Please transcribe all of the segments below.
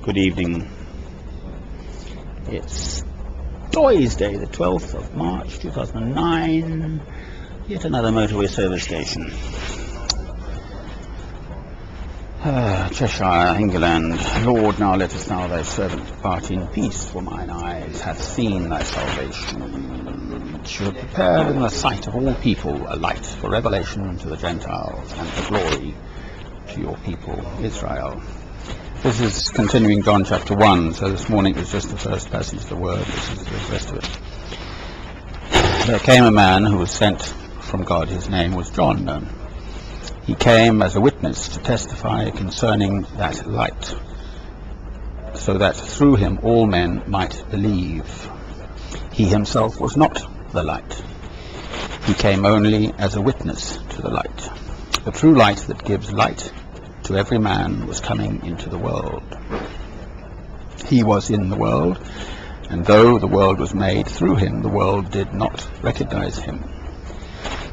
Good evening. It's Thursday, the 12th of March 2009. Yet another motorway service station. Cheshire, England. Lord, now lettest thou thy servant depart in peace, for mine eyes hath seen thy salvation, which you have prepared in the sight of all people, a light for revelation to the Gentiles, and for glory to your people Israel. This is continuing John chapter 1, so this morning was just the first passage of the word. This is the rest of it. There came a man who was sent from God. His name was John. He came as a witness to testify concerning that light, so that through him all men might believe. He himself was not the light. He came only as a witness to the light. The true light that gives light to every man was coming into the world. He was in the world, and though the world was made through him, the world did not recognize him.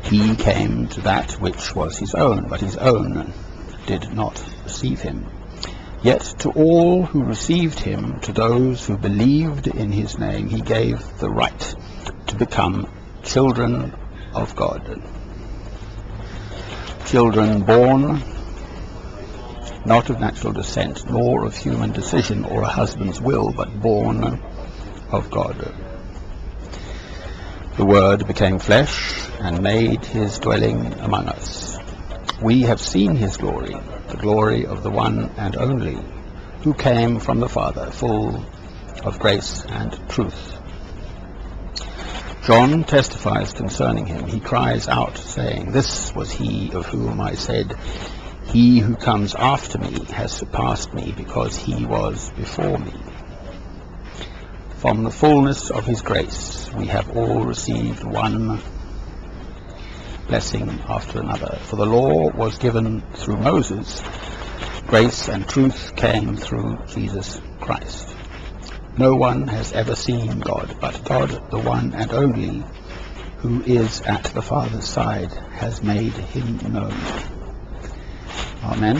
He came to that which was his own, but his own did not receive him. Yet to all who received him, to those who believed in his name, he gave the right to become children of God. Children born not of natural descent, nor of human decision or a husband's will, but born of God. The Word became flesh and made his dwelling among us. We have seen his glory, the glory of the one and only, who came from the Father, full of grace and truth. John testifies concerning him. He cries out, saying, "This was he of whom I said, he who comes after me has surpassed me, because he was before me." From the fullness of his grace we have all received one blessing after another. For the law was given through Moses, grace and truth came through Jesus Christ. No one has ever seen God, but God, the one and only, who is at the Father's side, has made him known. Amen.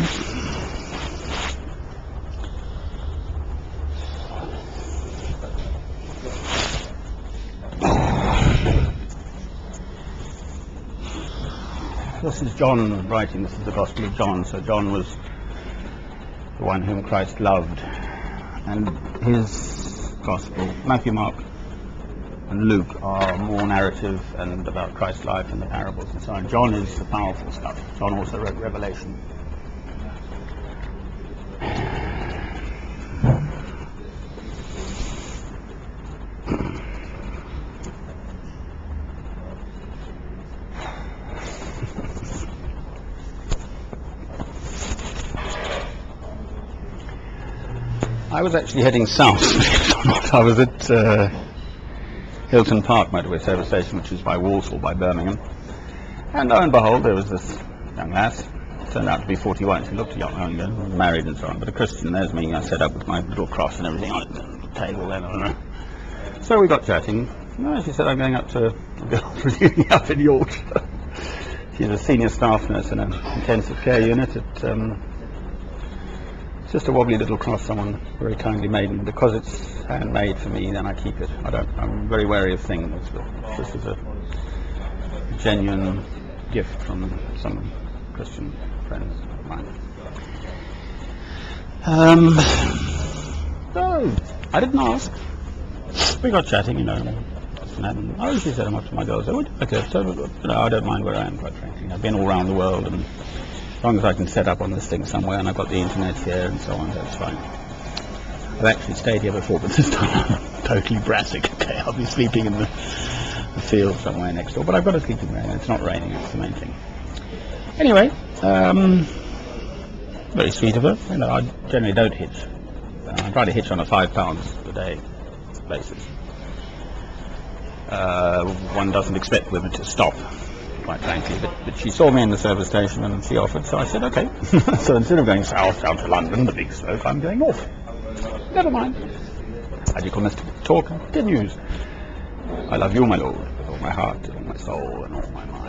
This is John writing. This is the Gospel of John. So John was the one whom Christ loved. And his Gospel, Matthew, Mark and Luke, are more narrative and about Christ's life and the parables and so on. John is the powerful stuff. John also wrote Revelation. I was actually heading south, believe it or not. I was at Hilton Park motorway service station, which is by Walsall, by Birmingham. And lo and behold, there was this young lass, turned out to be 41. She looked young, married and so on, but a Christian. There's me. I set up with my little cross and everything on it, the table then. So we got chatting. She said, "I'm going up to a girl presumably up in Yorkshire." She's a senior staff nurse in an intensive care unit at just a wobbly little cross someone very kindly made, and because it's handmade for me, then I keep it. I'm very wary of things. This is a genuine gift from some Christian friends of mine. So I didn't ask. We got chatting, she said, "I'm up to my girls." Okay, so I don't mind where I am, quite frankly. I've been all around the world, and as long as I can set up on this thing somewhere, and I've got the internet here and so on, that's fine. I've actually stayed here before, but this time I'm totally brassic. Okay, I'll be sleeping in the field somewhere next door, but I've got a sleeping bag. It's not raining, that's the main thing. Anyway, very sweet of her. I generally don't hitch. I try to hitch on a £5 a day basis. One doesn't expect women to stop, quite frankly, but she saw me in the service station and she offered, so I said okay. So instead of going south down to London, the big slope, I'm going north. Never mind. Talk continues. I love you, my Lord, with all my heart and all my soul and all my mind.